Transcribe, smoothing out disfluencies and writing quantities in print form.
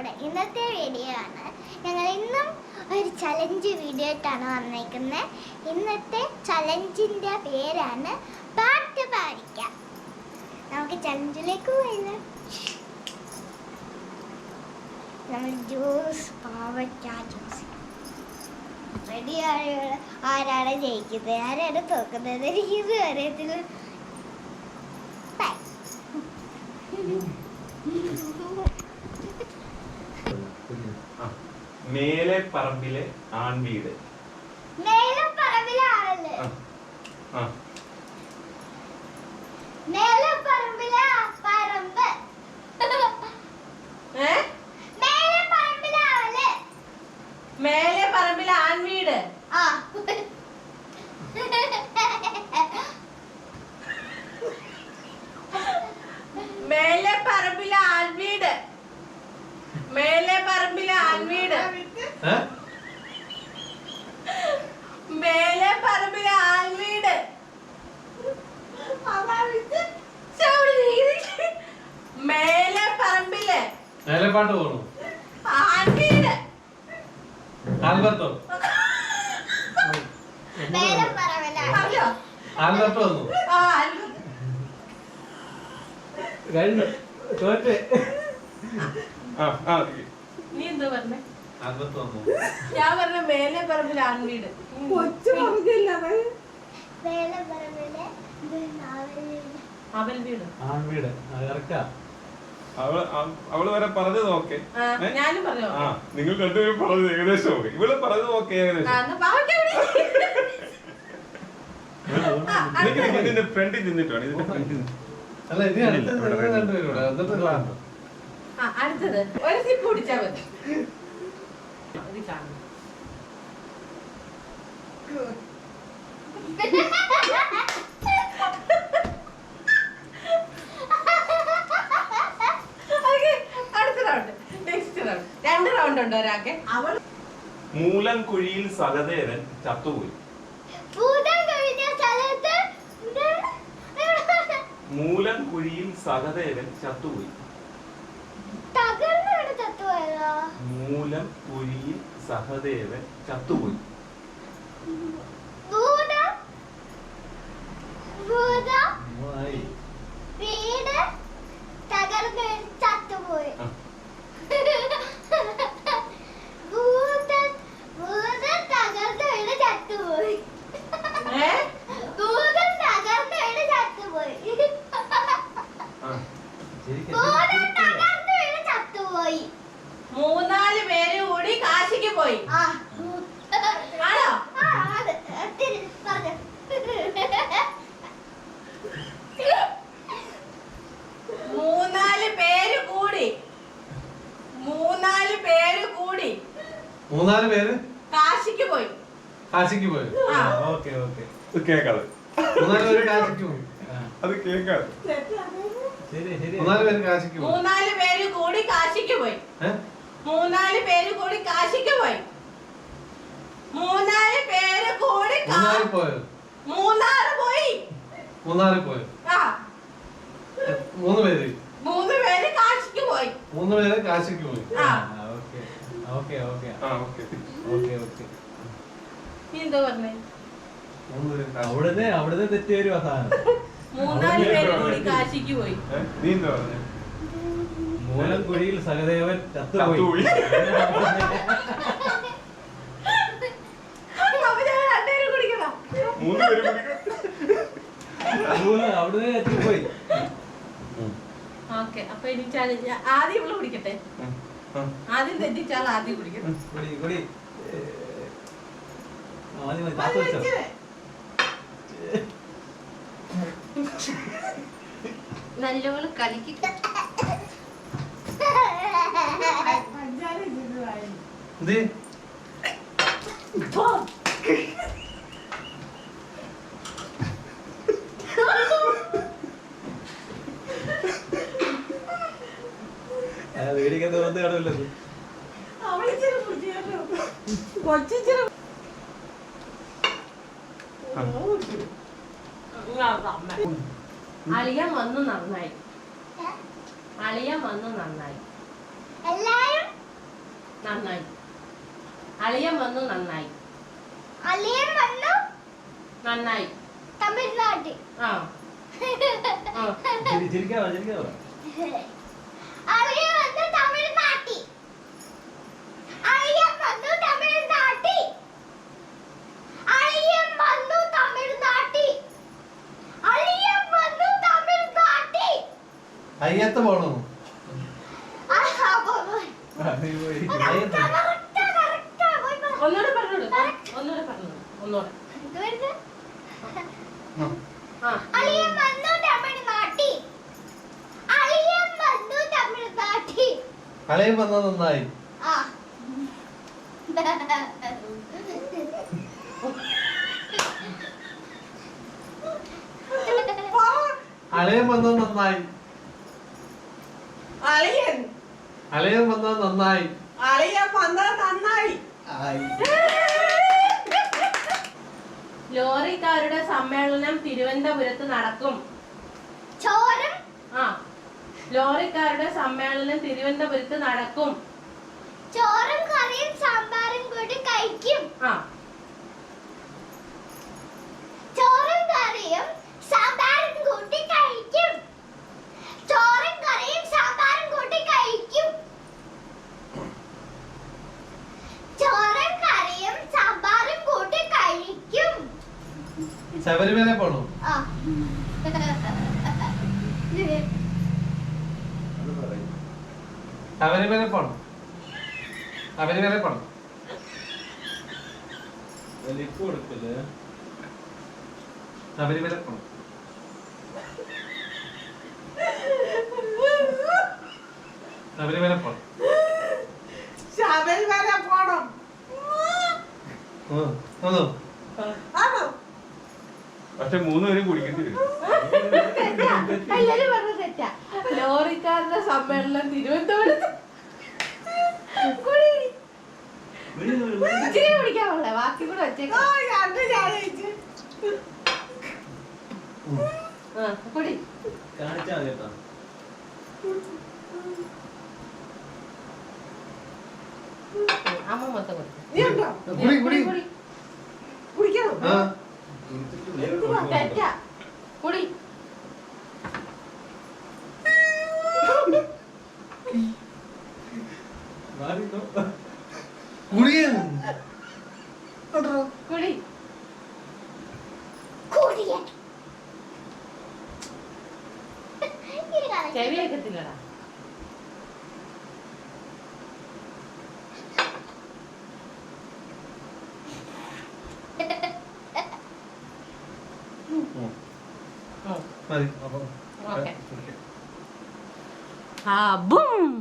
നമ്മുടെ ഇന്നത്തെ വീഡിയോ ആണ്. ഞങ്ങൾ ഇന്നും ഒരു ചലഞ്ച് വീഡിയോ ആയിട്ടാണ് വന്നിരിക്കുന്നത്. ഇന്നത്തെ ചലഞ്ചിൻ്റെ പേരാണ് പാട്ട് പാടിക്കാം. നമുക്ക് ചലഞ്ചിലേക്ക് പോയില്ല. നമ്മൾ ജ്യൂസ് പാവയ്ക്ക ജ്യൂസ് റെഡി ആരാണ് ജയിക്കുന്നത്, ആരാണ് തോക്കുന്നത് എനിക്ക് ഇത് അറിയത്തില്ല. മേലെ പറമ്പിലെ ആൺവീട്. മേലെ പറമ്പിലെ ആളല്ലേ? മേലെ പറമ്പിലെ പറമ്പ്. മേലെ പറമ്പിലെ ആള്. മേലെ പറമ്പിലെ ആൺവീട്. ആ മേലെ പറമ്പിലെ ആൺവീട്. മേലെ പറമ്പിലെ ആൺവീട്. മേലെ പറമ്പിലെ ആൺവീട്. മേലെ പറമ്പിലെ പാട്ട് പോണു. ആൺവീട്. ആൽബർട്ടോ മേലെ പറമ്പിലെ പറഞ്ഞോ? ആൽബർട്ടോ വന്നു. കഴിഞ്ഞു തോറ്റ്. നീ എന്താ പറഞ്ഞേ? ആൽബർട്ടോ വന്നു. ഞാൻ പറഞ്ഞ മേലെ പറമ്പിലെ ആൺവീട്. മേലെ പറമ്പിലെ അവൽ വീട്. ആൺവീട് ഇറക്ക. അവള് വരെ പറഞ്ഞു നോക്കേ. ഞാനും പറഞ്ഞു. ആ നിങ്ങൾ രണ്ടുപേരും പറഞ്ഞത് ഏകദേശം ഓക്കെ. ഇവള് പറഞ്ഞു നോക്കേ ഏകദേശം. ഇതിന്റെ ഫ്രണ്ടിൽ നിന്നിട്ടാണ്. ഇതിന്റെ ഫ്രണ്ടിൽ അല്ല ഇത് രണ്ടുപേരൂടെ എന്നിട്ട് ക്ലാസ്. അടുത്തത് ഒരു സിപ്പ് കുടിച്ചാ മതി. ഇത് കാണും. അടുത്ത റൗണ്ട്. Next round. 2 റൗണ്ട് ഉണ്ട് ഒരാൾക്ക്. അവൾ മൂലം കുഴിയിൽ സഹദേവൻ ചത്തുപോയി. മൂലം കുഴിയിൽ സഹദേവൻ ചത്തുപോയി. മൂലം കുഴിയിൽ സഹദേവൻ ചത്തുപോയി. വീട് തകർന്ന് ചത്തുപോയി. ചത്തുപോയി. 3-4 പേര് കൂടി കാശിക്ക് പോയി. ആണോ? 3-4 പേര് കൂടി. 3-4 പേര് കൂടി. 3-4 പേര് കാശിക്ക് പോയി. കാശിക്ക് പോയി. Okay okay. കേക്കാതെ 3-4 പേര് കാശിക്ക് പോയി. അത് കേക്കാതെ. ശരി ശരി. 3-4 പേര് കാശിക്ക് പോയി. 3-4 പേര് കൂടി കാശിക്ക് പോയി. 3-4 പേര് കൂടി കാശിക്ക് പോയി. 3-4 പേര് കൂടി പോയോ? മൂന്നാറ് പോയി. മൂന്നാറിൽ പോയോ? 3 പേര്. 3 പേര് കാശിക്ക് പോയി. 3 പേര് കാശിക്ക് പോയി. Okay okay okay okay okay. നീ എന്താ പറഞ്ഞേ? അവിടുന്ന് തെറ്റി വരുവാ സാധനം. 3-4 പേര് കൂടി കാശിക്ക് പോയി. നീ എന്താ പറഞ്ഞേ? മൂലം കുഴിയിൽ സഹദേവൻ ചത്തുപോയി. അവിടുന്ന് തെറ്റിപ്പോയി. ഓക്കെ, അപ്പൊ ഇനി ആദ്യം ഇവള് കുടിക്കട്ടെ. ആദ്യം തെറ്റിച്ചാൽ ആദ്യം കുടിക്കണം. നല്ലോണം കളിക്ക്. വേടിക്കാൻ തോന്നുന്ന കാണുമല്ലോ. അളിയൻ വന്നു നന്നായി. അളിയൻ വന്നു നന്നായി. എല്ലാരും നന്നായി. അളിയൻ വന്നു നന്നായി. അളിയൻ വന്നു നന്നായി. തമിഴ്നാട്ടിൽ. ആ ആ. ചിരിക്കാവോ ചിരിക്കാവോ അളിയൻ വന്നു തമിഴ്നാട്ടിൽ. അളിയൻ വന്നു തമിഴ്നാട്ടിൽ. അളിയൻ വന്നു തമിഴ്നാട്ടിൽ. അളിയൻ വന്നു തമിഴ്നാട്ടിൽ. അയ്യത്ത് പോണു. ആഹാ, പോയി. കറക്റ്റാ, കറക്റ്റാ, പോയി, പോയി. ഒന്നുകൂടെ പറഞ്ഞോളൂ. ഒന്നുകൂടെ പറഞ്ഞോളൂ. ഒന്നുകൂടെ. ഇത് വരുന്നത്. ആ. അളിയൻ വന്നു തമിഴ്നാട്ടിൽ. അളിയൻ വന്നു തമിഴ്നാട്ടിൽ. കളയും വന്നത് നന്നായി. ആ. അളയം വന്നത് നന്നായി. അളിയൻ. അളയം വന്നത് നന്നായി. അളിയൻ വന്നത് നന്നായി. ആയി. ലോറിക്കാരുടെ സമ്മേളനം തിരുവനന്തപുരത്ത് നടക്കും. ചോറും ആ. ലോറിക്കാരുടെ സമ്മേളനം തിരുവനന്തപുരത്ത് നടക്കും. ചോറും കറിയും സാമ്പാറും കൂടി കഴിക്കും. ആ. ചോറും കറിയും സാമ്പാറും കൂട്ടി കഴിക്കും. ചോറും കറിയും സാമ്പാറും കൂട്ടി കഴിക്കും. ചോറും കറിയും സാമ്പാറും കൂട്ടി കഴിക്കും. ശബരിമല പോണു. ആ. ശബരിമല പോണം. ശബരിമല പോണം. ലിപ്പ് കൊടുക്കില്ലേ ശബരിമല പോണം. ശബരിമല പോണം. ശബരിമല പോണം. ഒന്നു ആണോ? പക്ഷെ 3 പേരും കുടിക്കേണ്ടി വരും. എല്ലാരും പറഞ്ഞ തെറ്റാ. ലോറിക്കാരുടെ സമ്മേളനം തിരുവനന്തപുരത്ത്. കുടി. ഇച്ചിരി കുടിക്കാനുള്ള ബാക്കി കൂടെ വെച്ചേക്കാം. ആ, കുടി. കാണിച്ചാ മതി കേട്ടോ അമ്മ മൊത്തം കുടി. കുടി, കുടി. കുടിക്കണം. ആ. തെറ്റാ. കുടി. മാറിന്നോ കുടിയൻ. കുടി. കുടിയൻ. ചെവി കേൾക്കത്തില്ലടാ. മതി. ഓക്കെ. ആ ബൂം.